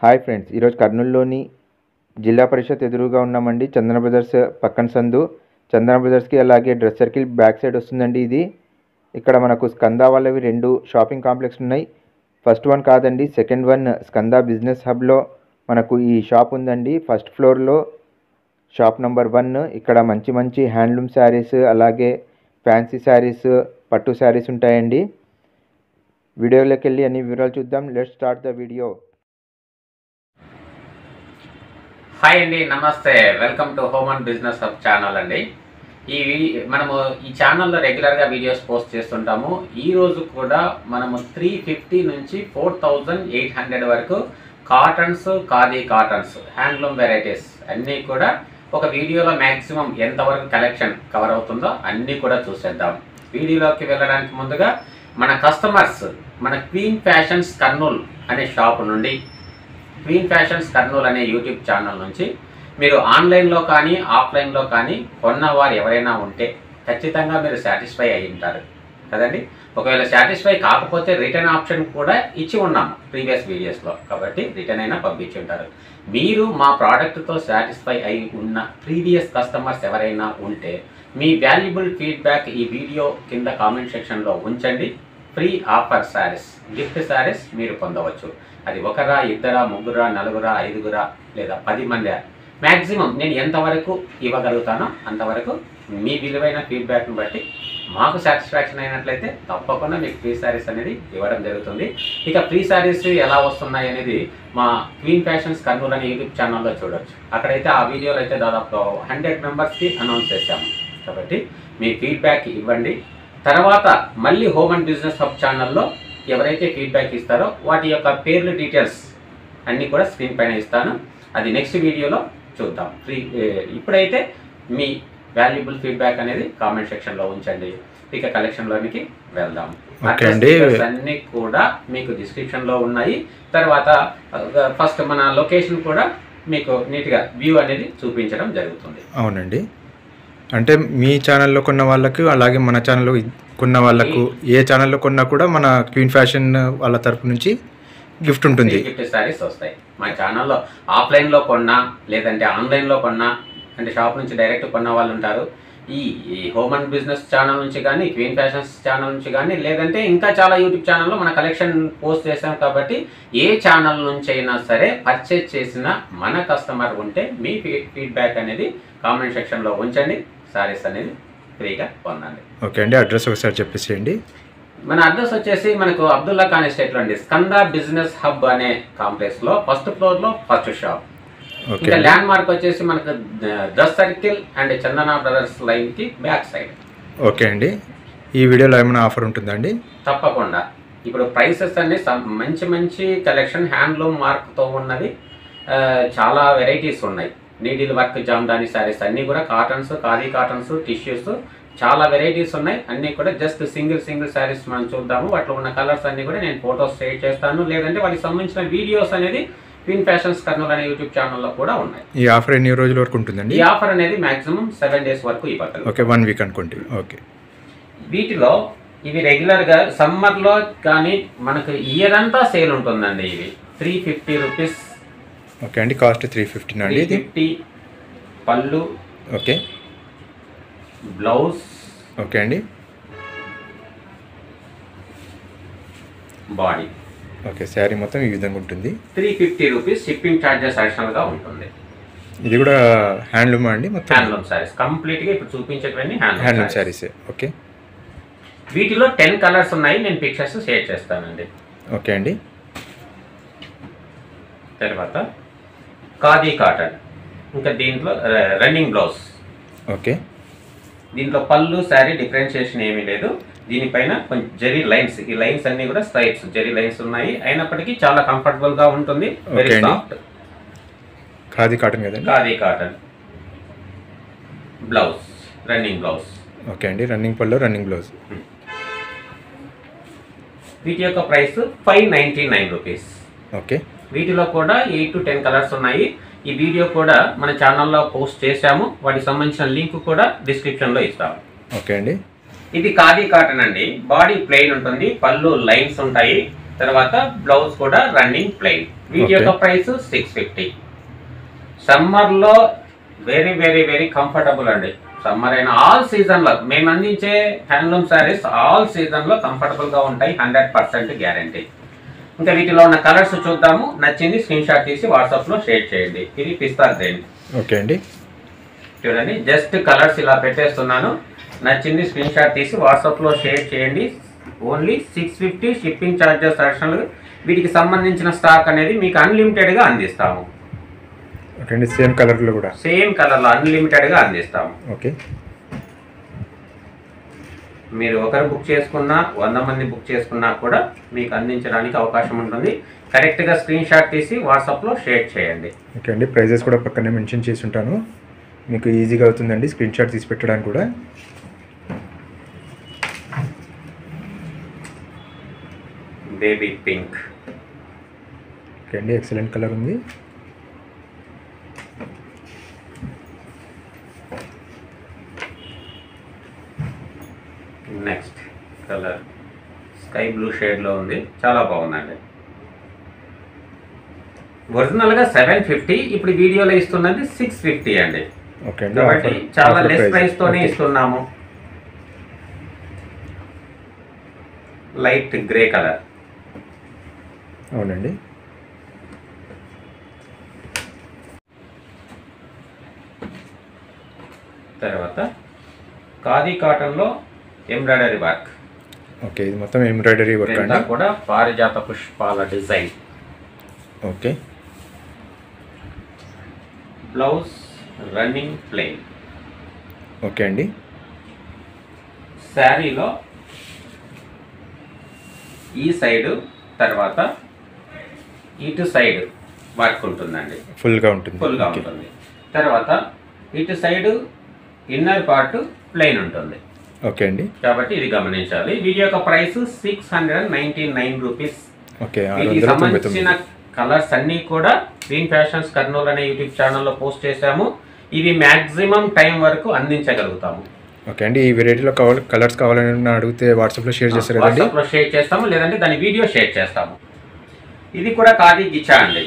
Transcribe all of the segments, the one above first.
Hi friends, ఈరోజు కర్నూలులోని జిల్లా పరిషత్ ఎదురుగా ఉన్నామండి. చందన బ్రదర్స్ పక్కన సందు. చందన బ్రదర్స్కి అలాగే డ్రెస్ సర్కిల్ బ్యాక్ సైడ్ వస్తుందండి. ఇక్కడ మనకు స్కందా వాళ్ళవి 2 షాపింగ్ కాంప్లెక్స్ ఉన్నాయి. ఫస్ట్ వన్ కాదండి, సెకండ్ వన్ స్కందా బిజినెస్ హబ్లో మనకు ఈ షాప్ ఉందండి. ఫస్ట్ ఫ్లోర్లో షాప్ నెంబర్ 1. ఇక్కడ మంచి మంచి హ్యాండ్లూమ్ శారీస్, అలాగే ఫ్యాన్సీ శారీస్, పట్టు శారీస్ ఉంటాయండి. వీడియోలోకి వెళ్ళి అన్ని వివరాలు చూద్దాం. Let's start the video. Hi అండి, నమస్తే. Welcome to home and business hub channel అండి. మనము ఈ ఛానల్లో రెగ్యులర్గా వీడియోస్ పోస్ట్ చేస్తుంటాము. ఈరోజు కూడా మనము 350 నుంచి 4800 వరకు cottons, khadi cottons, handloom varieties అన్నీ కూడా ఒక వీడియోలో మ్యాక్సిమం ఎంతవరకు కలెక్షన్ కవర్ అవుతుందో అన్నీ కూడా చూసేద్దాం. వీడియోలోకి వెళ్ళడానికి ముందుగా మన కస్టమర్స్ మన క్వీన్ ఫ్యాషన్స్ కర్నూల్ అనే షాప్ నుండి, క్వీన్ ఫ్యాషన్స్ కర్నూల్ అనే యూట్యూబ్ ఛానల్ నుంచి మీరు ఆన్లైన్లో కానీ ఆఫ్లైన్లో కానీ కొన్నవారు ఎవరైనా ఉంటే ఖచ్చితంగా మీరు సాటిస్ఫై అయి ఉంటారు కదండి. ఒకవేళ సాటిస్ఫై కాకపోతే రిటర్న్ ఆప్షన్ కూడా ఇచ్చి ఉన్నాము ప్రీవియస్ వీడియోస్లో, కాబట్టి రిటర్న్ అయినా పంపించి ఉంటారు. మీరు మా ప్రోడక్ట్తో సాటిస్ఫై అయి ఉన్న ప్రీవియస్ కస్టమర్స్ ఎవరైనా ఉంటే మీ వాల్యుబుల్ ఫీడ్బ్యాక్ ఈ వీడియో కింద కామెంట్ సెక్షన్లో ఉంచండి. Free offer saris, gift saris మీరు పొందవచ్చు. అది ఒకరా, ఇద్దరా, ముగ్గురా, నలుగురా, ఐదుగురా లేదా 10 మంది, మ్యాక్సిమం నేను ఎంతవరకు ఇవ్వగలుగుతానో అంతవరకు మీ విలువైన ఫీడ్బ్యాక్ని బట్టి మాకు సాటిస్ఫాక్షన్ అయినట్లయితే తప్పకుండా మీకు ఫ్రీ శారీస్ అనేది ఇవ్వడం జరుగుతుంది. ఇక ఫ్రీ శారీస్ ఎలా వస్తున్నాయి అనేది మా క్వీన్ ఫ్యాషన్స్ కర్నూల్ అనే యూట్యూబ్ ఛానల్లో చూడవచ్చు. అక్కడైతే ఆ వీడియోలో అయితే దాదాపు 100 మెంబర్స్కి అనౌన్స్ చేశాము. కాబట్టి మీ ఫీడ్బ్యాక్ ఇవ్వండి. తర్వాత మళ్ళీ హోమ్ అండ్ బిజినెస్ హబ్ ఛానల్లో ఎవరైతే ఫీడ్బ్యాక్ ఇస్తారో వాటి యొక్క పేర్లు, డీటెయిల్స్ అన్నీ కూడా స్క్రీన్ పైన ఇస్తాను. అది నెక్స్ట్ వీడియోలో చూద్దాం. ఇప్పుడైతే మీ వాల్యుబుల్ ఫీడ్బ్యాక్ అనేది కామెంట్ సెక్షన్లో ఉంచండి. ఇక కలెక్షన్లోనికి వెళ్దాం. అన్నీ కూడా మీకు డిస్క్రిప్షన్లో ఉన్నాయి. తర్వాత ఫస్ట్ మన లొకేషన్ కూడా మీకు నీట్గా వ్యూ అనేది చూపించడం జరుగుతుంది. అవునండి, అంటే మీ ఛానల్లో కొన్న వాళ్ళకు, అలాగే మన ఛానల్లో కొన్న వాళ్ళకు, ఏ ఛానల్లో కొన్నా కూడా మన క్వీన్ ఫ్యాషన్ వాళ్ళ తరపు నుంచి గిఫ్ట్ ఉంటుంది. గిఫ్ట్ శారీస్ వస్తాయి. మా ఛానల్లో ఆఫ్లైన్లో కొన్నా, లేదంటే ఆన్లైన్లో కొన్నా, అంటే షాప్ నుంచి డైరెక్ట్ కొన్న వాళ్ళు ఉంటారు. ఈ హోమ్ అండ్ బిజినెస్ ఛానల్ నుంచి కానీ, క్వీన్ ఫ్యాషన్స్ ఛానల్ నుంచి కానీ, లేదంటే ఇంకా చాలా యూట్యూబ్ ఛానల్లో మన కలెక్షన్ పోస్ట్ చేసాం. కాబట్టి ఏ ఛానల్ నుంచి అయినా సరే పర్చేజ్ చేసిన మన కస్టమర్ ఉంటే మీ ఫీడ్బ్యాక్ అనేది కామెంట్ సెక్షన్లో ఉంచండి. శారీస్ అనేది ఫ్రీగా పొందండి. ఓకే అండి, అడ్రస్ ఒకసారి చెప్పేసేయండి. మన అడ్రస్ వచ్చేసి మనకు అబ్దుల్లా ఖాన్ ఎస్టేట్లో అండి, స్కందా బిజినెస్ హబ్ అనే కాంప్లెక్స్లో ఫస్ట్ ఫ్లోర్లో ఫస్ట్ షాప్. ఇంకా ల్యాండ్ మార్క్ వచ్చేసి మనకు dress circle and Chandana brothers లైన్కి బ్యాక్ సైడ్. ఓకే అండి, ఈ వీడియోలో ఏమైనా ఆఫర్ ఉంటుందండి? తప్పకుండా. ఇప్పుడు ప్రైసెస్ అన్ని మంచి మంచి కలెక్షన్, హ్యాండ్లూమ్ మార్క్తో ఉన్నది, చాలా వెరైటీస్ ఉన్నాయి. నీడిల్ వర్క్, జామ్దాని శారీస్ అన్నీ కూడా కాటన్స్, ఖాదీ కాటన్స్, టిష్యూస్, చాలా వెరైటీస్ ఉన్నాయి. అన్నీ కూడా జస్ట్ సింగిల్ శారీస్ మనం చూద్దాము. వాటిలో ఉన్న కలర్స్ అన్నీ కూడా నేను ఫోటోస్ షేర్ చేస్తాను, లేదంటే వాటికి సంబంధించిన వీడియోస్ అనేది క్వీన్ ఫ్యాషన్స్ కర్నూల్ అనే యూట్యూబ్ ఛానల్లో కూడా ఉన్నాయి. ఈ ఆఫర్ ఎన్ని రోజుల వరకు ఉంటుందండి? ఈ ఆఫర్ అనేది మాక్సిమం 7 days వరకు ఇవ్వగలరు. ఓకే, 1 వీక్ అనుకోండి. ఓకే, వీటిలో ఇవి రెగ్యులర్గా సమ్మర్లో కానీ మనకు ఇయర్ అంతా సేల్ ఉంటుందండి. ఇవి 350 రూపీస్. ఓకే అండి, కాస్ట్ 350 అండి. 350 పళ్ళు. Okay, blouse. ఓకే అండి, బాడీ. ఓకే, శారీ మొత్తం ఈ విధంగా ఉంటుంది. 350 రూపీస్. షిప్పింగ్ ఛార్జెస్ అడిషనల్గా ఉంటుంది. ఇది కూడా హ్యాండ్లూమ్ అండి, మొత్తం హ్యాండ్లూమ్ శారీస్ కంప్లీట్గా ఇప్పుడు చూపించేటువంటి హ్యాండ్లూమ్ శారీస్. ఓకే, వీటిలో 10 కలర్స్ ఉన్నాయి. నేను పిక్చర్స్ షేర్ చేస్తానండి. ఓకే అండి. తర్వాత ఖాదీ కాటన్, ఇంకా దీంట్లో రన్నింగ్ బ్లౌజ్. ఓకే, దీంట్లో పళ్ళు, శారీ డిఫరెన్షియేషన్ ఏమీ లేదు. దీనిపైన కొంచెం జరీ లైన్స్, ఈ లైన్స్ అన్ని కూడా స్ట్రైప్స్ జరీ లైన్స్ ఉన్నాయి. అయినప్పటికీ చాలా కంఫర్టబుల్గా ఉంటుంది. Very soft. ఖాదీ కాటన్ కదండి? Khadi cotton. Blouse, running blouse. Okay అండి, రన్నింగ్ పళ్ళు, రన్నింగ్ బ్లౌజ్. వీటి యొక్క ప్రైస్ 599 రూపీస్. ఓకే, వీటిలో కూడా 8 to 10 కలర్స్ ఉన్నాయి. ఈ వీడియో కూడా మన ఛానల్లో పోస్ట్ చేశాము. వాటికి సంబంధించిన లింక్ కూడా డిస్క్రిప్షన్లో ఇస్తాము. ఓకే అండి. ఇది ఖాదీ కాటన్ అండి. బాడీ ప్లెయిన్ ఉంటుంది, పళ్ళు లైన్స్ ఉంటాయి. తర్వాత బ్లౌజ్ కూడా రన్నింగ్ ప్లెయిన్. వీటి యొక్క ప్రైస్ 650. సమ్మర్లో వెరీ వెరీ వెరీ కంఫర్టబుల్ అండి. సమ్మర్ అయినా ఆల్ సీజన్లో మేము అందించే హ్యాండ్లూమ్ శారీస్ ఆల్ సీజన్లో కంఫర్టబుల్గా ఉంటాయి, 100% గ్యారంటీ. ఇంకా వీటిలో ఉన్న కలర్స్ చూద్దాము. నచ్చింది స్క్రీన్ షాట్ తీసి వాట్సాప్లో షేర్ చేయండి. ఇది పిస్తా గ్రీన్. ఓకే అండి, చూడండి జస్ట్ కలర్స్ ఇలా పెట్టేస్తున్నాను. నచ్చింది స్క్రీన్ షాట్ తీసి వాట్సాప్లో షేర్ చేయండి. Only 650 shipping charges additional. వీటికి సంబంధించిన స్టాక్ అనేది మీకు అన్లిమిటెడ్గా అందిస్తాము. ఓకే అండి, సేమ్ కలర్లో కూడా సేమ్ కలర్లో అన్లిమిటెడ్గా అందిస్తాము. ఓకే, మీరు ఒకరు బుక్ చేసుకున్నా 100 మంది బుక్ చేసుకున్నా కూడా మీకు అందించడానికి అవకాశం ఉంటుంది. కరెక్ట్గా స్క్రీన్ షాట్ తీసి వాట్సాప్లో షేర్ చేయండి. ఓకే అండి, ప్రైజెస్ కూడా పక్కనే మెన్షన్ చేసి ఉంటాను, మీకు ఈజీగా అవుతుందండి స్క్రీన్ షాట్ తీసి పెట్టడానికి కూడా. Baby pink. ఓకే అండి, ఎక్సలెంట్ కలర్ ఉంది. నెక్స్ట్ కలర్ స్కై బ్లూ షేడ్లో ఉంది, చాలా బాగుందండి. ఒరిజినల్గా 750, ఇప్పుడు వీడియోలో ఇస్తున్నది 650 అండి. ఓకే అండి, కాబట్టి చాలా లెస్ ప్రైస్తోనే ఇస్తున్నాము. Light grey colour. అవునండి, తర్వాత ఖాదీ కాటన్లో ఎంబ్రాయిడరీ వర్క్. ఓకే, ఇది మొత్తం ఎంబ్రాయిడరీ వర్క్ అండి. కూడా పారిజాత పుష్పాల design. Okay, blouse running plain. Okay అండి, శారీలో ఈ సైడు తర్వాత ఇటు సైడ్ వర్క్ ఉంటుందండి, ఫుల్గా ఉంటుంది. ఫుల్గా ఉంటుంది. తర్వాత ఇటు సైడు ఇన్నర్ పార్ట్ ప్లెయిన్ ఉంటుంది. ఓకే అండి, కాబట్టి ఇది గమనించాలి. వీటి యొక్క ప్రైస్ 699 రూపీస్. ఓకే, వీటికి సంబంధించిన కలర్స్ అన్నీ కూడా గ్రీన్ ఫ్యాషన్స్ కర్నూలు అనే యూట్యూబ్ ఛానల్లో పోస్ట్ చేశాము. ఇవి మ్యాక్సిమం టైం వరకు అందించగలుగుతాము. ఓకే అండి, ఈ వెరైటీలో కలర్స్ కావాలని అడిగితే వాట్సాప్లో షేర్ చేస్తారు కదండి? వాట్సాప్లో షేర్ చేస్తాము, లేదంటే దాని వీడియో షేర్ చేస్తాము. ఇది కూడా ఖాదీ గిచ్చా అండి.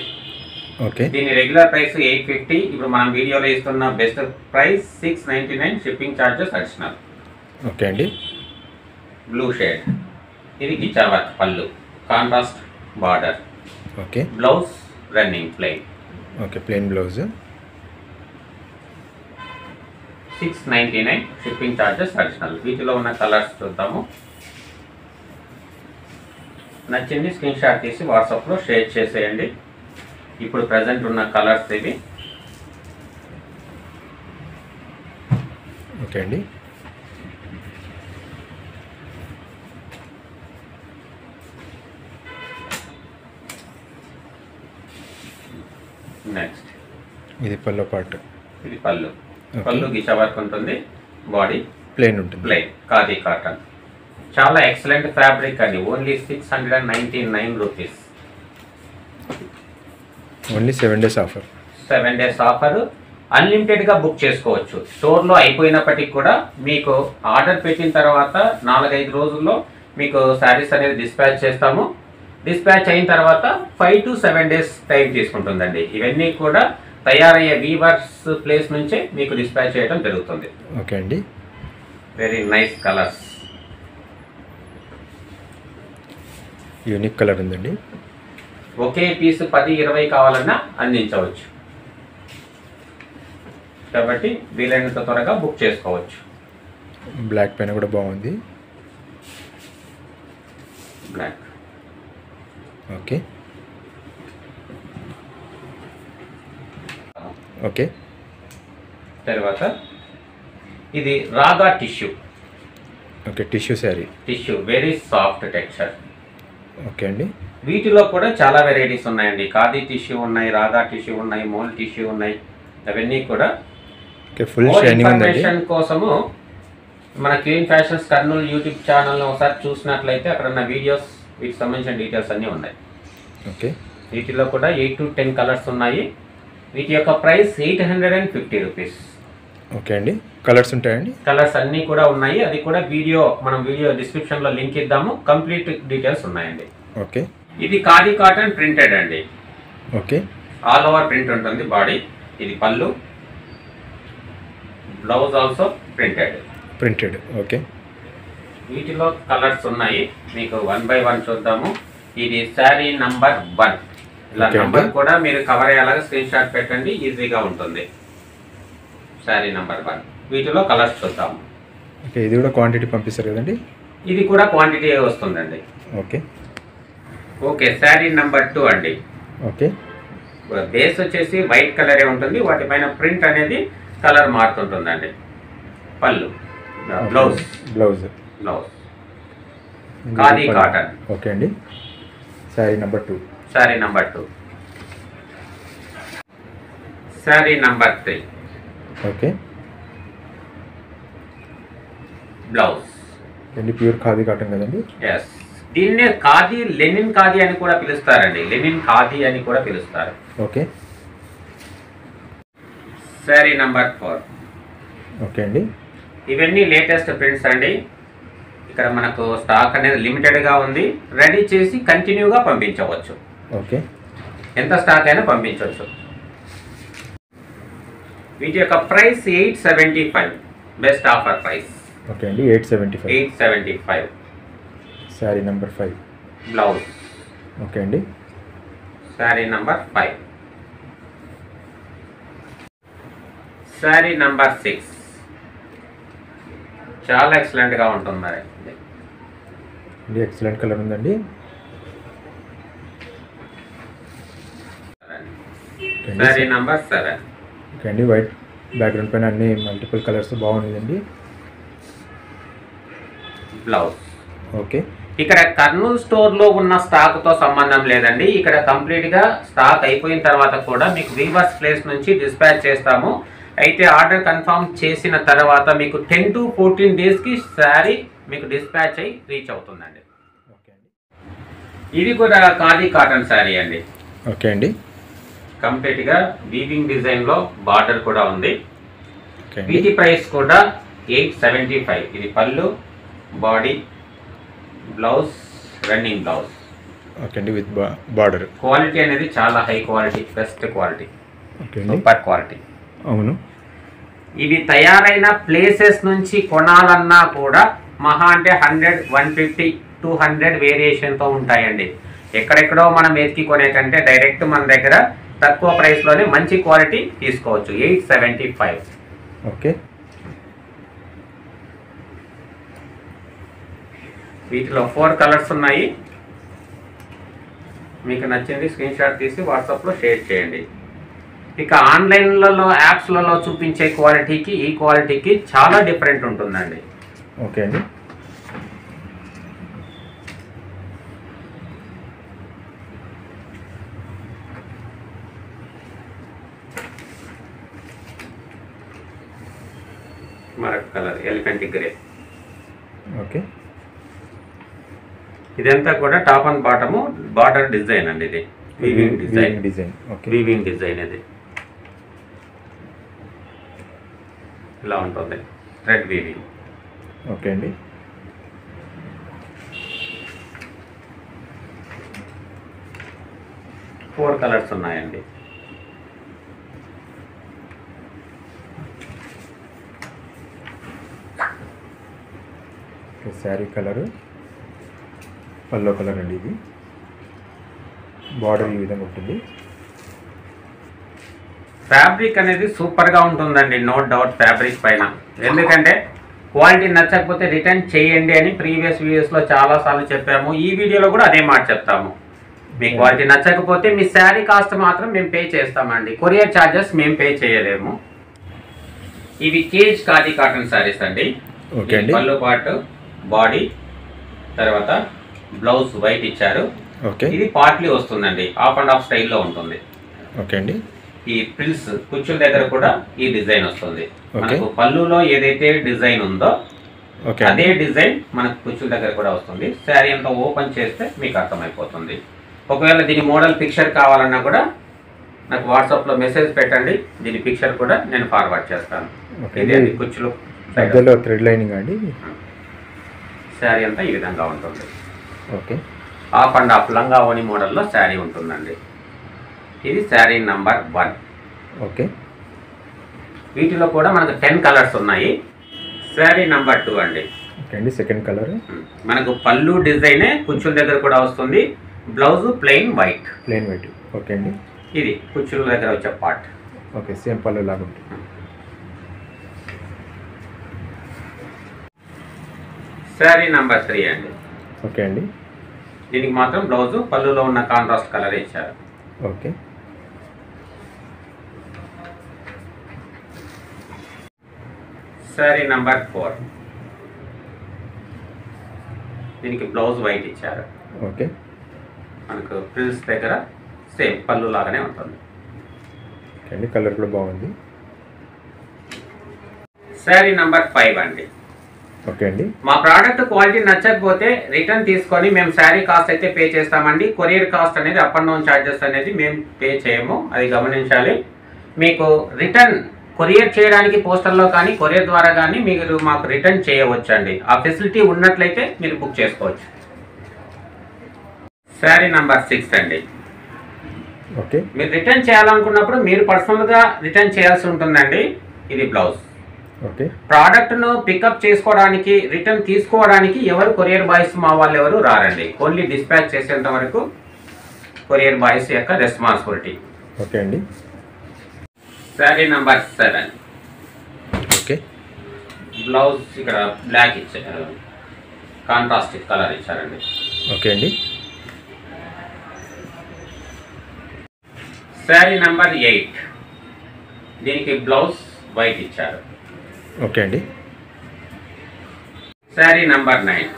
ఓకే, దీని రెగ్యులర్ ప్రైస్ 850. ఇప్పుడు మనం వీడియోలో ఇస్తున్న best price 699 shipping charges additional. Okay అండి, బ్లూ షేడ్. ఇది గిచ్చా వర్క్ పళ్ళు, contrast border. Okay, blouse running plain. Okay, plain blouse. 699 shipping charges additional. వీటిలో ఉన్న కలర్స్ చూద్దాము. నచ్చింది స్క్రీన్ షాట్ తీసి వాట్సాప్లో షేర్ చేసేయండి. ఇప్పుడు ప్రజెంట్ ఉన్న కలర్స్ ఇవి. ఓకే అండి, నెక్స్ట్ ఇది పల్లో పార్ట్. ఇది పళ్ళు. పళ్ళు గిచ్చా వర్క్ ఉంటుంది, బాడీ ప్లెయిన్ ఉంటుంది. Plain khadi cotton. చాలా ఎక్సలెంట్ ఫ్యాబ్రిక్ అండి. Only 699 rupees. Only 7 days offer. 7 days offer. అన్లిమిటెడ్గా బుక్ చేసుకోవచ్చు. స్టోర్లో అయిపోయినప్పటికీ కూడా మీకు ఆర్డర్ పెట్టిన తర్వాత 4-5 రోజుల్లో మీకు శారీస్ అనేది డిస్పాచ్ చేస్తాము. డిస్పాచ్ అయిన తర్వాత 5 to 7 days టైం తీసుకుంటుందండి. ఇవన్నీ కూడా తయారయ్యే వీవర్స్ ప్లేస్ నుంచే మీకు డిస్పాచ్ చేయడం జరుగుతుంది. ఓకే అండి, very nice colours. Unique colour ఉందండి. ఒకే పీస్ 10-20 కావాలన్నా అందించవచ్చు. కాబట్టి వీలైనంత త్వరగా బుక్ చేసుకోవచ్చు. బ్లాక్ పైన కూడా బాగుంది. బ్లాక్. ఓకే, ఓకే, తర్వాత ఇది రాగా tissue. Okay, tissue sari. Tissue very soft texture. Okay అండి, వీటిలో కూడా చాలా వెరైటీస్ ఉన్నాయండి. ఖాదీ టిష్యూ ఉన్నాయి, రాగా టిష్యూ ఉన్నాయి, మోల్ టిష్యూ ఉన్నాయి. అవన్నీ కూడా ఓకే, ఫుల్ షైనింగ్ ఉందండి. ఇన్ఫర్మేషన్ కోసము మన క్లీన్ ఫ్యాషన్స్ కర్నూలు యూట్యూబ్ ఛానల్ని ఒకసారి చూసినట్లయితే అక్కడ ఉన్న వీడియోస్ వీటికి సంబంధించిన డీటెయిల్స్ అన్నీ ఉన్నాయి. ఓకే, వీటిలో కూడా 8 to 10 కలర్స్ ఉన్నాయి. వీటి యొక్క ప్రైస్ 850 రూపీస్. ఓకే అండి, కలర్స్ ఉంటాయండి? కలర్స్ అన్నీ కూడా ఉన్నాయి. అది కూడా వీడియో మనం వీడియో డిస్క్రిప్షన్లో లింక్ ఇద్దాము. కంప్లీట్ డీటెయిల్స్ ఉన్నాయండి. ఓకే, ఇది ఖాదీ కాటన్ ప్రింటెడ్ అండి. ఓకే, ఆల్ ఓవర్ ప్రింట్ ఉంటుంది బాడీ. ఇది పళ్ళు, బ్లౌజ్ ఆల్సో ప్రింటెడ్. ఓకే, వీటిలో కలర్స్ ఉన్నాయి, మీకు 1 by 1 చూద్దాము. ఇది శారీ నంబర్ 1. ఇలా నంబర్ కూడా మీరు కవర్ అయ్యేలాగా స్క్రీన్ షాట్ పెట్టండి, ఈజీగా ఉంటుంది. శారీ నంబర్ 1. వీటిలో కలర్స్ చూద్దాము. ఓకే, ఇది కూడా క్వాంటిటీ పంపిస్తారు కదండి? ఇది కూడా క్వాంటిటీ వస్తుందండి. ఓకే ఓకే, శారీ నంబర్ 2 అండి. ఓకే, బేస్ వచ్చేసి వైట్ కలరే ఉంటుంది, వాటిపైన ప్రింట్ అనేది కలర్ మారుతుంటుందండి. పళ్ళు, బ్లౌజ్ ఖాదీ కాటన్. ఓకే అండి, sari number 2. Sari number 2. Sari number 3. Okay, blouse అండి ప్యూర్ ఖాదీ కాటన్ కదండి? ఎస్, దీన్నే ఖాదీ, లెనిన్ ఖాదీ అని కూడా పిలుస్తారండి. లెనిన్ ఖాదీ అని కూడా పిలుస్తారు. Okay, sari number 4. ఓకే అండి, ఇవన్నీ లేటెస్ట్ ప్రింట్స్ అండి. ఇక్కడ మనకు స్టాక్ అనేది లిమిటెడ్గా ఉంది, రెడీ చేసి కంటిన్యూగా పంపించవచ్చు. ఓకే, ఎంత స్టాక్ అయినా పంపించవచ్చు. వీటి యొక్క price 875, best offer price. Okay అండి, 875. శారీ నంబర్ 5. బ్లౌజ్. ఓకే అండి, శారీ నంబర్ 5. శారీ నంబర్ 6. చాలా ఎక్సలెంట్గా ఉంటుంది మరి. ఎక్సలెంట్ కలర్ ఉందండి. శారీ నంబర్ 7. ఓకే అండి, వైట్ బ్యాక్గ్రౌండ్ పైన అన్ని మల్టిపుల్ కలర్స్ బాగుందండి. బ్లౌజ్. ఓకే, ఇక్కడ కర్నూలు స్టోర్లో ఉన్న స్టాక్తో సంబంధం లేదండి. ఇక్కడ కంప్లీట్గా స్టాక్ అయిపోయిన తర్వాత కూడా మీకు వీవర్స్ ప్లేస్ నుంచి డిస్పాచ్ చేస్తాము. అయితే ఆర్డర్ కన్ఫర్మ్ చేసిన తర్వాత మీకు 10 to 14 డేస్కి శారీ మీకు డిస్పాచ్ అయ్యి రీచ్ అవుతుందండి. ఓకే అండి, ఇది కూడా ఖాదీ కాటన్ శారీ అండి. ఓకే అండి, కంప్లీట్గా వీవింగ్ డిజైన్లో బార్డర్ కూడా ఉంది. ఓకే, వీటి ప్రైస్ కూడా 875. ఇది పళ్ళు, body, blouse, running blouse. Okay అండి, విత్ బార్డర్. క్వాలిటీ అనేది చాలా high quality, best quality, okay అండి, సూపర్ క్వాలిటీ. అవును. ఇవి తయారైన ప్లేసెస్ నుంచి కొనాలన్నా కూడా మహా అంటే 100, 150, 200 వేరియేషన్తో ఉంటాయండి. ఎక్కడెక్కడో మనం వెతికి కొనే కంటే డైరెక్ట్ మన దగ్గర తక్కువ ప్రైస్లోనే మంచి క్వాలిటీ తీసుకోవచ్చు. 875. ఓకే, వీటిలో 4 కలర్స్ ఉన్నాయి. మీకు నచ్చింది స్క్రీన్ షాట్ తీసి వాట్సాప్లో షేర్ చేయండి. ఇక ఆన్లైన్లలో, యాప్స్లలో చూపించే క్వాలిటీకి ఈ క్వాలిటీకి చాలా డిఫరెంట్ ఉంటుందండి. ఓకే అండి, మరొక కలర్ ఎలిఫెంట్ గ్రే. ఓకే, ఇదంతా కూడా top and bottom border design అండి. ఇది weaving design. Okay, weaving design ఇది ఇలా ఉంటుంది, థ్రెడ్ వీవింగ్. ఓకే అండి, ఫోర్ కలర్స్ ఉన్నాయండి. శారీ కలరు పల్లో కలర్ అండి. ఇది బార్డర్ ఈ విధంగా ఉంటుంది. ఫ్యాబ్రిక్ అనేది సూపర్గా ఉంటుందండి, నో డౌట్ ఫ్యాబ్రిక్ పైన. ఎందుకంటే క్వాలిటీ నచ్చకపోతే రిటర్న్ చేయండి అని ప్రీవియస్ వీడియోస్లో చాలాసార్లు చెప్పాము. ఈ వీడియోలో కూడా అదే మాట చెప్తాము. మీ క్వాలిటీ నచ్చకపోతే మీ శారీ కాస్ట్ మాత్రం మేము పే చేస్తామండి, కొరియర్ ఛార్జెస్ మేము పే చేయలేము. ఇవి కేజ్ ఖాదీ కాటన్ శారీస్ అండి. ఓకే అండి, పళ్ళు పార్ట్, బాడీ, తర్వాత బ్లౌజ్ వైట్ ఇచ్చారు. ఓకే, ఇది పార్ట్లీ వస్తుందండి, హాఫ్ అండ్ హాఫ్ స్టైల్లో ఉంటుంది. ఓకే అండి, ఈ ప్రిల్స్ కుచ్చుల దగ్గర కూడా ఈ డిజైన్ వస్తుంది. మనకు పళ్ళులో ఏదైతే డిజైన్ ఉందో అదే డిజైన్ మనకు కుచ్చుల దగ్గర కూడా వస్తుంది. శారీ అంతా ఓపెన్ చేస్తే మీకు అర్థమైపోతుంది. ఒకవేళ దీని మోడల్ పిక్చర్ కావాలన్నా కూడా నాకు వాట్సాప్లో మెసేజ్ పెట్టండి, దీని పిక్చర్ కూడా నేను ఫార్వర్డ్ చేస్తాను. ఇది కుచ్చులు థ్రెడ్ లైనింగ్ అండి. శారీ అంతా ఈ విధంగా ఉంటుంది. ఓకే, హాఫ్ అండ్ హాఫ్ లంగా ఓని మోడల్లో శారీ ఉంటుందండి. ఇది శారీ నంబర్ 1. ఓకే. వీటిలో కూడా మనకు 10 కలర్స్ ఉన్నాయి. శారీ నంబర్ 2 అండి. ఓకే అండి. సెకండ్ కలర్ మనకు పళ్ళు డిజైనే కుచ్చుల దగ్గర కూడా వస్తుంది. Blouse plain white. ఓకే అండి. ఇది కుచ్చుల దగ్గర వచ్చే పార్ట్. ఓకే, సేమ్ పళ్ళు లాగా ఉంటుంది. శారీ నంబర్ 3 అండి. ఓకే అండి. దీనికి మాత్రం బ్లౌజ్ పళ్ళులో ఉన్న కాంట్రాస్ట్ కలర్ ఇచ్చారు. ఓకే. శారీ నంబర్ 4. దీనికి బ్లౌజ్ వైట్ ఇచ్చారు. ఓకే. మనకు ప్రిల్స్ దగ్గర సేమ్ పళ్ళు లాగానే ఉంటుంది. ఓకే అండి. కలర్ కూడా బాగుంది. శారీ నంబర్ 5 అండి. ఓకే అండి. మా ప్రోడక్ట్ క్వాలిటీ నచ్చకపోతే రిటర్న్ తీసుకొని మేము శారీ కాస్ట్ అయితే పే చేస్తామండి. కొరియర్ కాస్ట్ అనేది అప్ అండ్ డౌన్ ఛార్జెస్ అనేది మేము పే చేయము, అది గమనించాలి. మీకు రిటర్న్ కొరియర్ చేయడానికి పోస్టల్లో కానీ కొరియర్ ద్వారా కానీ మీరు మాకు రిటర్న్ చేయవచ్చు అండి. ఆ ఫెసిలిటీ ఉన్నట్లయితే మీరు బుక్ చేసుకోవచ్చు. శారీ నంబర్ 6 అండి. ఓకే. మీరు రిటర్న్ చేయాలనుకున్నప్పుడు మీరు పర్సనల్గా రిటర్న్ చేయాల్సి ఉంటుందండి. ఇది బ్లౌజ్. ఓకే. ప్రోడక్ట్ను పికప్ చేసుకోవడానికి రిటర్న్ తీసుకోవడానికి ఎవరు కొరియర్ బాయ్స్ మా వాళ్ళు ఎవరు రారండి. ఓన్లీ డిస్పాచ్ చేసేంత వరకు కొరియర్ బాయ్స్ యొక్క రెస్పాన్సిబిలిటీ. ఓకే అండి. శారీ నంబర్ 7. ఓకే. బ్లౌజ్ ఇక్కడ బ్లాక్ ఇచ్చారు, కాంట్రాస్ట్ కలర్ ఇచ్చారండి. ఓకే అండి. శారీ నంబర్ 8. దీనికి బ్లౌజ్ వైట్ ఇచ్చారు. ఓకే అండి. శారీ నంబర్ 9.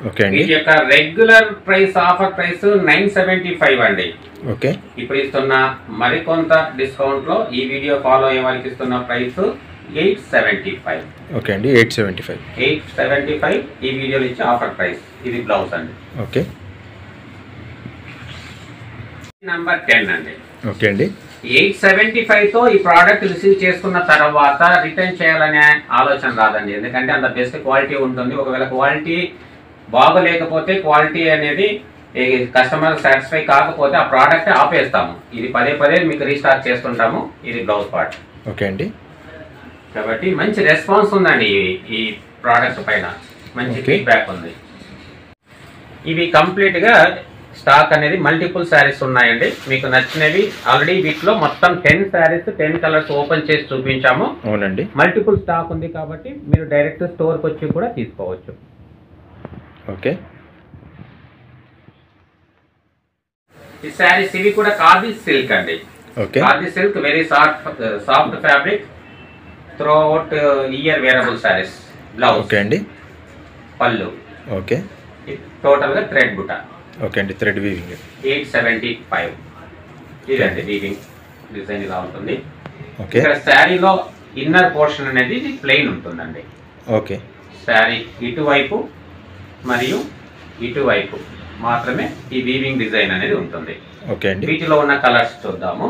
ఓకే అండి. వీటి యొక్క రెగ్యులర్ ప్రైస్ ఆఫర్ ప్రైస్ 975 అండి. ఓకే. ఇప్పుడు ఇస్తున్న మరికొంత డిస్కౌంట్లో ఈ వీడియో ఫాలో అయ్యే వాళ్ళకి ఇస్తున్న ప్రైస్ 875. ఓకే అండి. 875 ఈ వీడియోలో ఇచ్చే ఆఫర్ ప్రైస్. ఇది బ్లౌజ్ అండి. ఓకే. నంబర్ 10 అండి. ఓకే అండి. 875తో ఈ ప్రోడక్ట్ రిసీవ్ చేసుకున్న తర్వాత రిటర్న్ చేయాలనే ఆలోచన రాదండి. ఎందుకంటే అంత బెస్ట్ క్వాలిటీ ఉంటుంది. ఒకవేళ క్వాలిటీ బాగోలేకపోతే క్వాలిటీ అనేది కస్టమర్ సాటిస్ఫై కాకపోతే ఆ ప్రోడక్ట్ ఆపేస్తాము. ఇది పదే మీకు రీస్టాక్ చేస్తుంటాము. ఇది బ్లౌజ్ పార్ట్. ఓకే అండి. కాబట్టి మంచి రెస్పాన్స్ ఉందండి ఈ ప్రోడక్ట్ పైన, మంచి ఫీడ్బ్యాక్ ఉంది. ఇవి కంప్లీట్గా స్టాక్ అనేది మల్టిపుల్ శారీస్ ఉన్నాయండి. మీకు నచ్చినవి ఆల్రెడీ వీటిలో మొత్తం 10 శారీస్ 10 కలర్స్ ఓపెన్ చేసి చూపించాము. అవునండి. మల్టిపుల్ స్టాక్ ఉంది కాబట్టి మీరు డైరెక్ట్ స్టోర్కి వచ్చి కూడా తీసుకోవచ్చు. ఓకే. ఈ శారీస్ ఇవి కూడా ఖాదీ సిల్క్ అండి. Okay. Khadi silk very soft fabric, throughout year wearable sarees. Blouse. Okay అండి. పళ్ళు. ఓకే. టోటల్గా థ్రెడ్ బుట్ట. ఓకే అండి. Thread weaving. 875. ఇదండి వీవింగ్ డిజైన్ ఇలా ఉంటుంది. ఓకే. ఇక్కడ శారీలో ఇన్నర్ పోర్షన్ అనేది ఇది ప్లెయిన్ ఉంటుందండి. ఓకే. శారీ ఇటువైపు మరియు ఇటువైపు మాత్రమే ఈ వీవింగ్ డిజైన్ అనేది ఉంటుంది. ఓకే అండి. వీటిలో ఉన్న కలర్స్ చూద్దాము.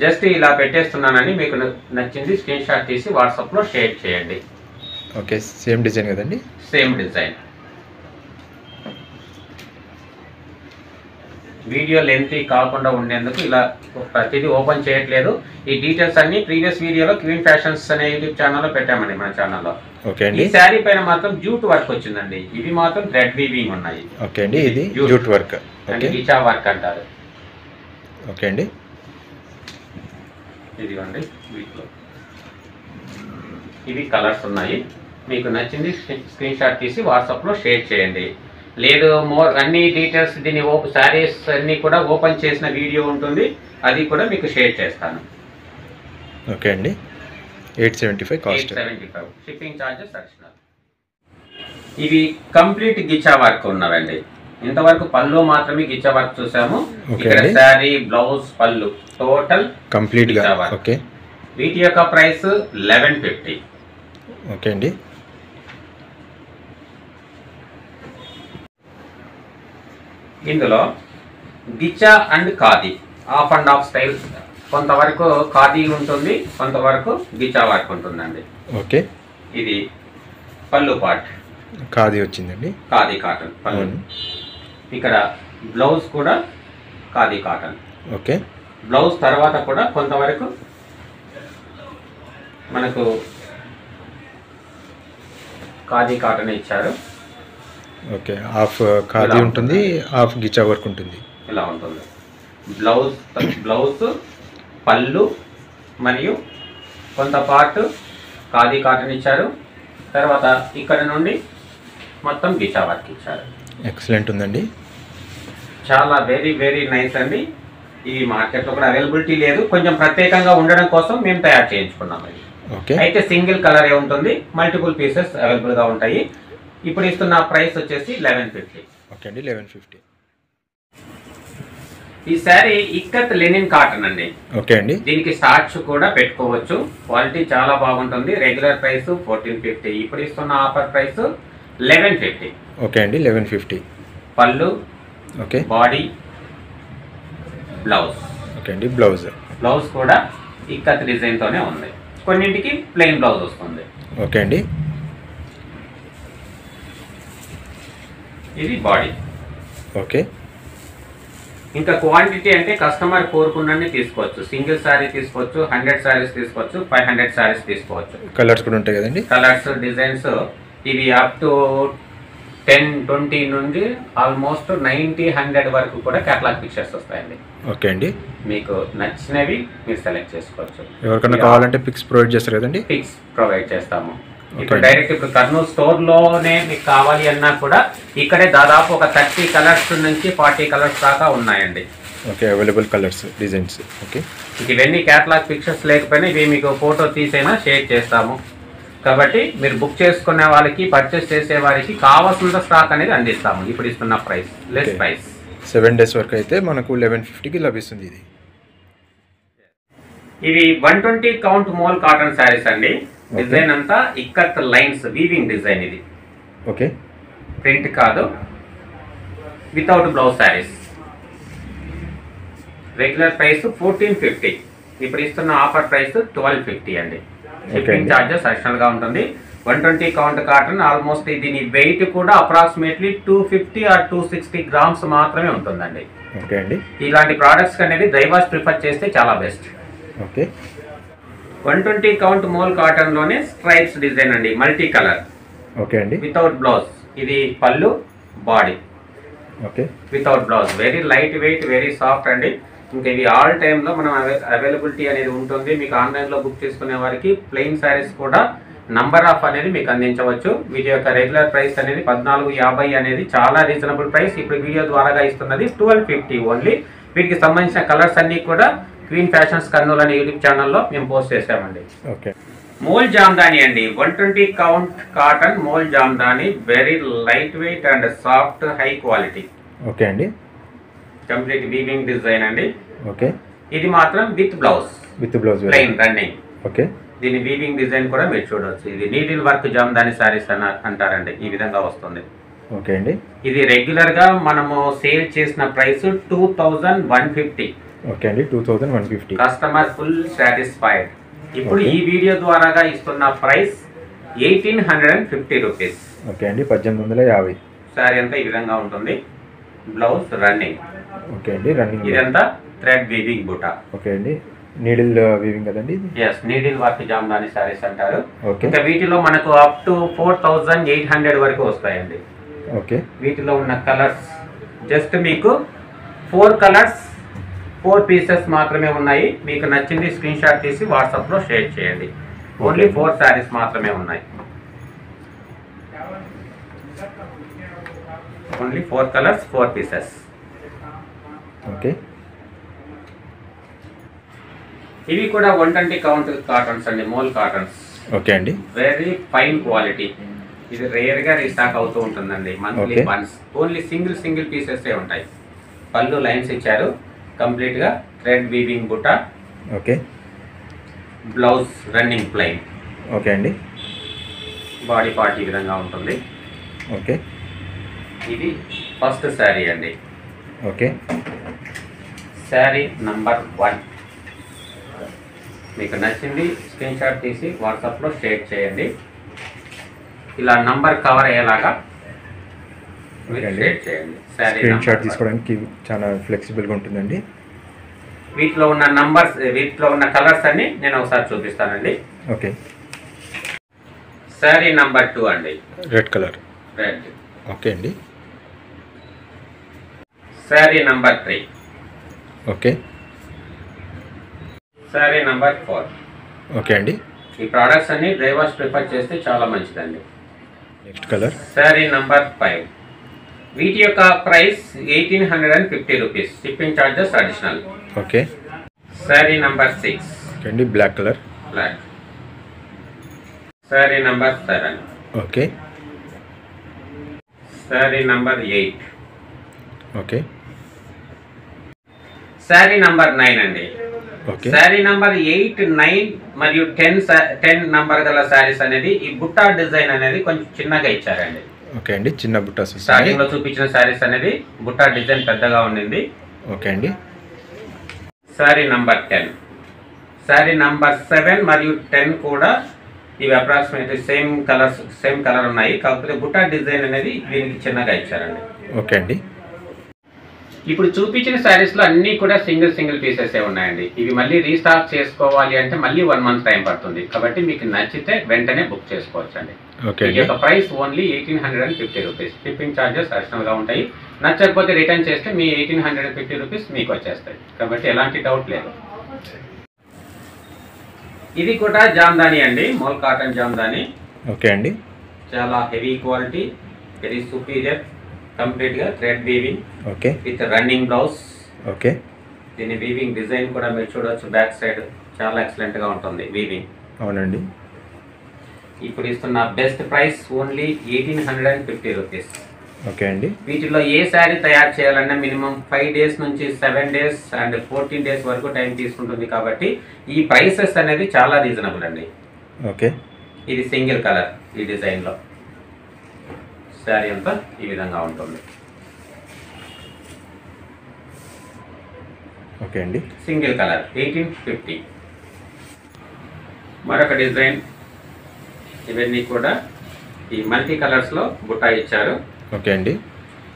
జస్ట్ ఇలా పెట్టేస్తున్నానని మీకు నచ్చింది స్క్రీన్ షాట్ తీసి వాట్సాప్లో షేర్ చేయండి. ఓకే. సేమ్ డిజైన్ కదండి. Same design. వీడియో లెంతీ కాకుండా ఉండేందుకు ఇలా ప్రతిదీ ఓపెన్ చేయట్లేదు. ఈ డీటెయిల్స్ అన్ని ప్రీవియస్ వీడియోలో క్వీన్ ఫ్యాషన్స్ అనే యూట్యూబ్ ఛానల్లో పెట్టామండి, మన ఛానల్లో. ఓకే అండి. ఈ శారీ పైన మాత్రం జూట్ వర్క్ వచ్చిందండి. ఇవి మాత్రం థ్రెడ్ వీవింగ్ ఉన్నాయి. ఓకే అండి. ఇది జూట్ వర్క్. అంటే గిచా వర్క్ అంటారు. ఓకే అండి. ఇదిగోండి వీటిలో ఇవి కలర్స్ ఉన్నాయి. మీకు నచ్చింది స్క్రీన్ షాట్ తీసి వాట్సాప్లో షేర్ చేయండి. లేదు అన్ని డీటెయిల్స్ దీని శారీస్ అన్నీ కూడా ఓపెన్ చేసిన వీడియో ఉంటుంది, అది కూడా మీకు షేర్ చేస్తాను. ఓకే అండి. 875 కాస్ట్. 875 shipping charges additional. ఇవి కంప్లీట్ గిచ్చా వర్క్ ఉన్నవండి. ఇంతవరకు పళ్ళు మాత్రమే గిచ్చా వర్క్ చూసాము. ఇక్కడ శారీ, బ్లౌజ్, పళ్ళు టోటల్ కంప్లీట్ గా. ఓకే. వీటి యొక్క ప్రైస్ 1150. ఓకే అండి. ఇందులో గిచ్చా and khadi half and half style, కొంతవరకు ఖాదీ ఉంటుంది, కొంతవరకు గిచ్చా వర్క్ ఉంటుందండి. ఓకే. ఇది పళ్ళు పార్ట్ ఖాదీ వచ్చిందండి. ఖాదీ కాటన్ పళ్ళు. ఇక్కడ బ్లౌజ్ కూడా ఖాదీ కాటన్. ఓకే. బ్లౌజ్ తర్వాత కూడా కొంతవరకు మనకు ఖాదీ కాటన్ ఇచ్చారు. ఓకే. హాఫ్ ఖాదీ ఉంటుంది, హాఫ్ గిచా వర్క్ ఉంటుంది. ఇలా ఉంటుంది. బ్లౌజ్ పళ్ళు మరియు కొంత పార్ట్ ఖాదీ కాటన్ ఇచ్చారు. తర్వాత ఇక్కడ నుండి మొత్తం గిచా వర్క్ ఇచ్చారు. ఎక్సలెంట్ ఉందండి. చాలా వెరీ వెరీ నైస్ అండి. ఇది మార్కెట్లో కూడా అవైలబిలిటీ లేదు, కొంచెం ప్రత్యేకంగా ఉండడం కోసం మేము తయారు చేయించుకున్నాం. అది ఓకే. అయితే సింగిల్ కలరే ఉంటుంది, మల్టిపుల్ పీసెస్ అవైలబుల్గా ఉంటాయి. ఇప్పుడు ఇస్తున్న ప్రైస్ వచ్చేసి 1150. ఓకే అండి, 1150. ఈ శారీ ఇక్కత్ లెనిన్ కాటన్ అండి. ఓకే అండి. దీనికి స్టార్చ్ కూడా పెట్టుకోవచ్చు. క్వాలిటీ చాలా బాగుంటుంది. Regular price 1450. ఇప్పుడు ఇస్తున్న ఆఫర్ ప్రైస్ 1150. ఓకే అండి, 1150. పళ్ళు, ఓకే, బాడీ, బ్లౌజ్. ఓకే అండి. బ్లౌజ్ కూడా ఇక్కత్ డిజైన్తోనే ఉంది. కొన్నింటికి ప్లెయిన్ బ్లౌజ్ వస్తుంది. ఓకే అండి. ఇది బాడీ. ఓకే. ఇంకా క్వాంటిటీ అంటే కస్టమర్ కోరుకున్నన్ని తీసుకోవచ్చు. సింగిల్ శారీ తీసుకోవచ్చు, 100 శారీస్ తీసుకోవచ్చు, 500 శారీస్ తీసుకోవచ్చు. కలర్స్ కూడా ఉంటాయి కదండి. కలర్స్, డిజైన్స్ ఇవి అప్ టు 10, 20 నుండి ఆల్మోస్ట్ 90, 100 వరకు కూడా కేటలాగ్ పిక్చర్స్ వస్తాయండి. ఓకే అండి. మీకు నచ్చినవి మీరు సెలెక్ట్ చేసుకోవచ్చు. ఎవరికైనా కావాలంటే పిక్స్ ప్రొవైడ్ చేస్తారు కదండి. పిక్స్ ప్రొవైడ్ చేస్తాము. ఇప్పుడు డైరెక్ట్ ఇప్పుడు కర్నూలు స్టోర్లోనే మీకు కావాలి అన్నా కూడా ఇక్కడే దాదాపు ఒక 30 కలర్స్ నుంచి 40 కలర్స్ దాకా ఉన్నాయండి. Okay, available colours, designs. Okay. ఇవన్నీ కేటలాగ్ పిక్చర్స్ లేకపోయినా ఇవి మీకు ఫోటో తీసైనా షేర్ చేస్తాము. కాబట్టి మీరు బుక్ చేసుకునే వాళ్ళకి, పర్చేస్ చేసే వారికి కావాల్సిన స్టాక్ అనేది అందిస్తాము. ఇప్పుడు ఇస్తున్న ప్రైస్ లెస్ ప్రైస్. 7 days వరకు అయితే మనకు 1150కి లభిస్తుంది. ఇది ఇవి 120 కౌంట్ మోల్ కాటన్ శారీస్ అండి. డిజైన్ అంతా ఇక్కత్ లైన్స్ వీవింగ్ డిజైన్. ఇది ఓకే, ప్రింట్ కాదు, without blouse saris. Regular price 1450. ఇప్పుడు ఇస్తున్న ఆఫర్ ప్రైస్ 1250 అండి. షిప్పింగ్ ఛార్జెస్ అడిషనల్ గా ఉంటుంది. 120 కౌంట్ కాటన్ ఆల్మోస్ట్ దీని వెయిట్ కూడా అప్రాక్సిమేట్లీ 250 or 260 గ్రామ్స్ మాత్రమే ఉంటుందండి. ఓకే అండి. ఇలాంటి ప్రోడక్ట్స్ అనేది దైవాస్ ప్రిఫర్ చేస్తే చాలా best. Okay. 120 count mole cotton లోనే స్ట్రైప్స్ డిజైన్ అండి, మల్టీ కలర్. ఓకే అండి. Without blouse. ఇది పళ్ళు, body. Okay. Without blouse. Very light weight, very soft అండి. ఇంకా ఇవి ఆల్ టైంలో మనం అవైలబిలిటీ అనేది ఉంటుంది. మీకు ఆన్లైన్లో బుక్ చేసుకునే వారికి ప్లెయిన్ శారీస్ కూడా నంబర్ ఆఫ్ అనేది మీకు అందించవచ్చు. వీటి యొక్క రెగ్యులర్ ప్రైస్ అనేది 1450 అనేది చాలా రీజనబుల్ ప్రైస్. ఇప్పుడు వీడియో ద్వారా ఇస్తున్నది 1250 ఓన్లీ. వీటికి సంబంధించిన కలర్స్ అన్ని కూడా క్వీన్ ఫ్యాషన్స్ కర్నూలు అనే యూట్యూబ్ ఛానల్లో మేము పోస్ట్ చేసామండి. ఓకే. మోల్ జామ్దాని అండి. 120 count cotton mole Jamdani. Very light weight and soft, high quality. Okay అండి. కంప్లీట్ వీవింగ్ డిజైన్ అండి. ఓకే. ఇది మాత్రం with blouse plain running. Okay. దీని వీవింగ్ డిజైన్ కూడా మీరు చూడవచ్చు. ఇది నీడిల్ వర్క్ జామ్దాని సారీస్ అంటారండి. ఈ విధంగా వస్తుంది. ఓకే అండి. ఇది రెగ్యులర్ గా మనము సేల్ చేసిన ప్రైస్ 2150. ఓకే అండి, 2150. Customer full satisfied. ఇప్పుడు ఈ వీడియో ద్వారా ఇస్తున్న ప్రైస్ 1850 రూపీస్. ఓకే అండి, 1850. సారీ అంతా ఈ విధంగా ఉంటుంది. Blouse running. ఓకే అండి, రన్నింగ్. ఇదంతా థ్రెడ్ వీవింగ్ బుటా. ఓకే అండి, నీడిల్ వీవింగ్ కదండి. Yes, needle work Jamdani sarees అంటారు. ఓకే. ఇంకా వీటిలో మనకు అప్ టు 4800 వరకు వస్తాయండి. ఓకే. వీటిలో ఉన్న కలర్స్ జస్ట్ మీకు 4 కలర్స్ 4 పీసెస్ మాత్రమే ఉన్నాయి. మీకు నచ్చింది స్క్రీన్ షాట్ తీసి వాట్సాప్లో షేర్ చేయండి. ఓన్లీ 4 శారీస్ మాత్రమే ఉన్నాయి. Only 4 colours 4 pieces. ఓకే. ఇవి కూడా 120 కౌంట్ కాటన్స్ అండి, మోల్ కాటన్స్. ఓకే అండి. Very fine quality. ఇది రేర్ గా రీస్టాక్ అవుతూ ఉంటుందండి. Monthly once. Only single pieces ఉంటాయి. పళ్ళు లైన్స్ ఇచ్చారు. కంప్లీట్ గా థ్రెడ్ వీవింగ్ బుట్ట. Okay. Blouse running plain. Okay అండి. బాడీ పార్ట్ ఈ విధంగా ఉంటుంది. ఓకే. ఇది ఫస్ట్ శారీ అండి. ఓకే. శారీ నంబర్ 1. మీకు నచ్చింది స్క్రీన్ షాట్ తీసి వాట్సాప్లో షేర్ చేయండి. ఇలా నంబర్ కవర్ అయ్యేలాగా మీరు షేర్ చేయండి. స్క్రీన్ షాట్ తీసుకోవడానికి చాలా ఫ్లెక్సిబుల్గా ఉంటుందండి. వీటిలో ఉన్న నంబర్స్, వీటిలో ఉన్న కలర్స్ అన్ని నేను ఒకసారి చూపిస్తానండి. ఓకే. శారీ నంబర్ 2 అండి, రెడ్ కలర్. రెడ్. ఓకే అండి. Sari number 3. Okay. Sari number 4. Okay అండి. ఈ ప్రోడక్ట్స్ అన్ని డ్రైవర్స్ ప్రిఫర్ చేస్తే చాలా మంచిదండి. Next colour sari number 5. వీటి యొక్క price 1850 rupees, shipping charges additional. Okay. Sari number 6. Okay అండి. Black colour. Black. Sari number 7. Okay. Sari number 8. Okay. Sari number 9 అండి. ఓకే. శారీ నంబర్ 8, 9 మరియు 10 నంబర్ గల శారీస్ అనేది ఈ బుట్టా డిజైన్ అనేది కొంచెం చిన్నగా ఇచ్చారండి. ఓకే అండి. చిన్న బుట్టాస్. స్టార్టింగ్ లో చూపించిన శారీస్ అనేది బుట్టా డిజైన్ పెద్దగా ఉండింది. ఓకే అండి. శారీ నంబర్ 10. శారీ నంబర్ 7 మరియు 10 కూడా ఇవి అప్రాక్సిమేట్లీ సేమ్ కలర్ ఉన్నాయి, కాకపోతే బుట్టా డిజైన్ అనేది దీనికి చిన్నగా ఇచ్చారండి. ఓకే అండి. ఇప్పుడు చూపించిన శారీస్ లో అన్ని కూడా సింగిల్ పీసెస్ ఉన్నాయండి. ఇవి మళ్ళీ రీస్టాక్ చేసుకోవాలి అంటే మళ్ళీ 1 మంత్ టైం పడుతుంది, కాబట్టి మీకు నచ్చితే వెంటనే బుక్ చేసుకోవచ్చు అండి. ఈ యొక్క price only 1850 rupees, shipping charges additional గా ఉంటాయి. నచ్చకపోతే రిటర్న్ చేస్తే మీ 1850 రూపీస్ మీకు వచ్చేస్తాయి, కాబట్టి ఎలాంటి డౌట్ లేదు. ఇది కూడా జామ్దాని అండి, మోల్ కాటన్ జామ్దాని. ఓకే అండి. చాలా heavy quality, very superior, complete గా thread weaving. Okay. With running blouse. Okay. దీని వీవింగ్ డిజైన్ కూడా మీరు చూడొచ్చు, బ్యాక్ సైడ్ చాలా ఎక్సలెంట్ గా ఉంటుంది వీవింగ్. అవునండి. ఇప్పుడు ఇస్తున్న best price only 1850 rupees. Okay అండి. వీటిలో ఏ శారీ తయారు చేయాలన్నా మినిమం 5 డేస్ నుంచి 7 డేస్ అండ్ 14 డేస్ వరకు టైం తీసుకుంటుంది, కాబట్టి ఈ ప్రైసెస్ అనేది చాలా రీజనబుల్ అండి. ఓకే. ఇది సింగిల్ కలర్, ఈ డిజైన్ లో శారీ అంతా ఈ విధంగా ఉంటుంది. ఓకే అండి. Single colour 1850. మరొక డిజైన్, ఇవన్నీ కూడా ఈ మల్టీ కలర్స్ లో బుట్టా ఇచ్చారు. ఓకే అండి.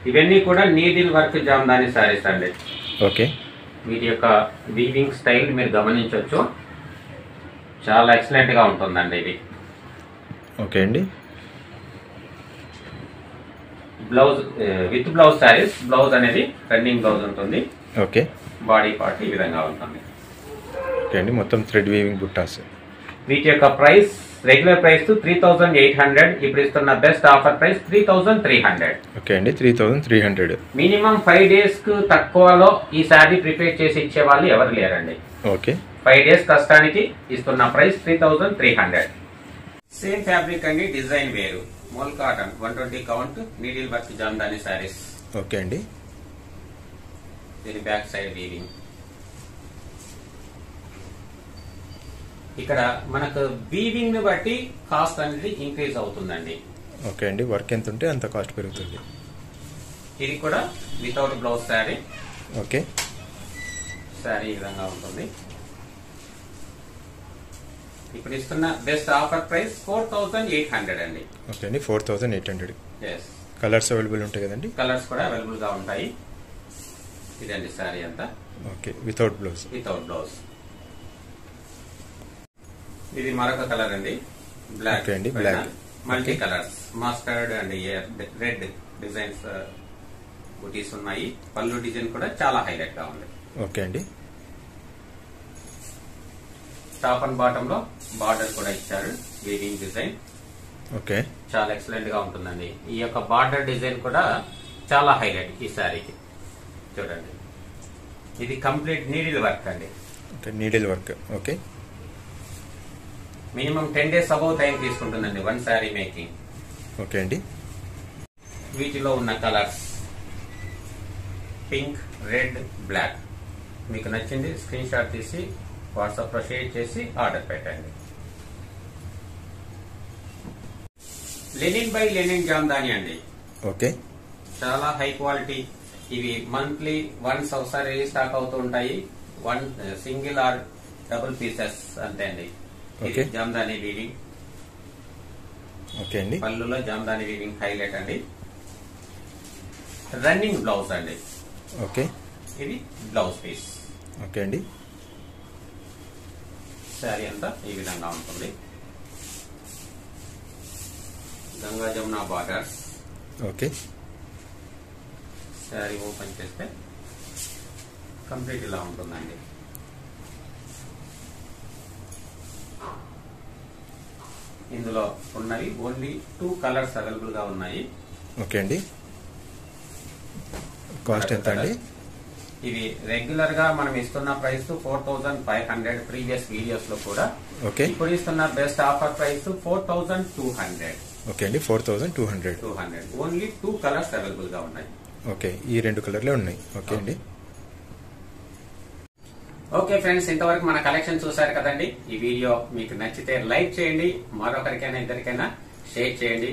ఇవన్నీ కూడా నీడిల్ వర్క్ జామ్దాని శారీస్ అండి. ఓకే. వీటి యొక్క వీవింగ్ స్టైల్ మీరు గమనించవచ్చు, చాలా ఎక్సలెంట్ గా ఉంటుందండి ఇది. ఓకే అండి. Blouse with blouse saris, blouse అనేది రన్నింగ్ బ్లౌజ్ ఉంటుంది. ఓకే. బాడీ పార్ట్ ఈ విధంగా ఉంటుంది. ఓకే అండి. మొత్తం థ్రెడ్ వీవింగ్ బుట్టాస్. వీటి యొక్క ప్రైస్ రెగ్యులర్ ప్రైస్ 3800, ఇప్పుడు ఇస్తున్న బెస్ట్ ఆఫర్ ప్రైస్ 3300. ఓకే అండి. 3300. మినిమం 5 డేస్ కు తక్కువలో ఈ శారీ ప్రిపేర్ చేసి ఇచ్చే వాళ్ళు ఎవరు లేరండి. ఓకే. 5 డేస్ కష్టానికి ఇస్తున్న ప్రైస్ 3300. సేమ్ ఫ్యాబ్రిక్ అండి, డిజైన్ వేరు. Mole cotton 120 count needle work Jamdani saris. Okay అండి. దీని బ్యాక్ సైడ్ వీవింగ్. ఇక్కడ మనకు వీవింగ్ ని బట్టి కాస్ట్ అనేది ఇంక్రీజ్ అవుతుందండి. ఓకే అండి. వర్క్ ఎంత ఉంటే అంత కాస్ట్ పెరుగుతుంది. ఇది కూడా without blouse sari. Okay. Sari ఈ విధంగా ఉంటుంది. ఇప్పుడు ఇస్తున్న బెస్ట్ ఆఫర్ ప్రైస్ 4800 అండి. ఓకే అండి. 4800. ఎస్. కలర్స్ అవైలబుల్ ఉంటాయి కదండి? కలర్స్ కూడా అవైలబుల్ గా ఉంటాయి. ఇదండి శారీ అంతా. Okay. Without blouse. Without blouse. ఇది మరొక కలర్ అండి, బ్లాక్. ఓకే అండి. Black. Multi colours, mustard and red designs బుటీస్ ఉన్నాయి. పళ్ళు డిజైన్ కూడా చాలా హైలైట్ గా ఉంది. ఓకే అండి. టాప్ అండ్ బాటమ్ లో బార్డర్ కూడా ఇచ్చారు, వీవింగ్ డిజైన్. ఓకే. చాలా ఎక్సలెంట్ గా ఉంటుందండి. ఈ యొక్క బార్డర్ డిజైన్ కూడా చాలా హైలైట్ ఈ శారీకి. చూడండి, ఇది కంప్లీట్ నీడిల్ వర్క్ అండి. Okay. Needle work. Okay. Minimum 10 days above time తీసుకుంటుందండి 1 శారీ మేకింగ్. ఓకే అండి. వీటిలో ఉన్న కలర్స్ పింక్, రెడ్, బ్లాక్. మీకు నచ్చింది స్క్రీన్ షాట్ తీసి వాట్సాప్ లో షేర్ చేసి ఆర్డర్ పెట్టండి. లెనిన్ బై లెనిన్ జామ్దాని అండి. ఓకే. చాలా హై క్వాలిటీ. ఇవి మంత్లీ వన్స్ ఒకసారి స్టాక్ అవుతూ ఉంటాయి. 1 సింగిల్ ఆర్ డబుల్ పీసెస్ అంతే అండి. ఇది జామ్దాని వీవింగ్. ఓకే అండి. పళ్ళులో జామ్దాని వీవింగ్ హైలైట్ అండి. రన్నింగ్ బ్లౌజ్ అండి. ఓకే, ఇది బ్లౌజ్ పీస్. ఓకే అండి. శారీ అంతా ఈ విధంగా ఉంటుంది. Ganga Jamuna borders. Okay, sari open చేస్తే కంప్లీట్ ఇలా ఉంటుందండి. ఇందులో ఉన్నవి ఓన్లీ 2 కలర్స్ అవైలబుల్ గా ఉన్నాయి. ఓకే అండి. కాస్ట్ ఎంత అండి? ఇవి రెగ్యులర్ గా మనం ఇస్తున్న ప్రైస్ 4500 ప్రీవియస్ వీడియోస్ లో కూడా. ఓకే, ఇప్పుడు ఇస్తున్న బెస్ట్ ఆఫర్ ప్రైస్ 4200. ఓకే అండి, 4200. ఓన్లీ 2 కలర్స్ అవైలబుల్ గా ఉన్నాయి. ఓకే, ఈ 2 కలర్లే ఉన్నాయి. ఓకే అండి. ఓకే ఫ్రెండ్స్, ఇంతవరకు మన కలెక్షన్ చూసారు కదండి. ఈ వీడియో మీకు నచ్చితే లైక్ చేయండి, మరొకరికైనా ఇద్దరికైనా షేర్ చేయండి.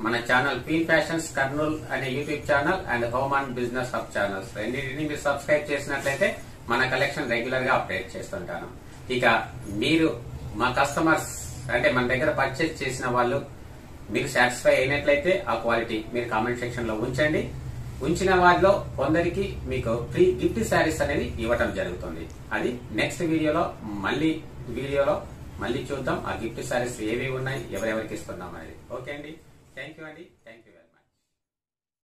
మన ఛానల్ పీల్ ఫ్యాషన్స్ కర్నూల్ అనే YouTube channel and home and business hub channels రెండింటిని మీరు సబ్స్క్రైబ్ చేసినట్లయితే మన కలెక్షన్ రెగ్యులర్ గా అప్డేట్ చేస్తుంటాను. ఇక మీరు మా కస్టమర్స్ అంటే మన దగ్గర పర్చేస్ చేసిన వాళ్ళు మీరు సాటిస్ఫై అయినట్లయితే ఆ క్వాలిటీ మీరు కామెంట్ సెక్షన్ లో ఉంచండి. ఉంచిన వారిలో కొందరికి మీకు ఫ్రీ గిఫ్ట్ శారీస్ అనేది ఇవ్వటం జరుగుతుంది. అది నెక్స్ట్ వీడియోలో మళ్ళీ చూద్దాం. ఆ గిఫ్ట్ శారీస్ ఏవి ఉన్నాయి, ఎవరెవరికి ఇస్తున్నాం అనేది. ఓకే అండి, థ్యాంక్ యూ అండి, థ్యాంక్ యూ.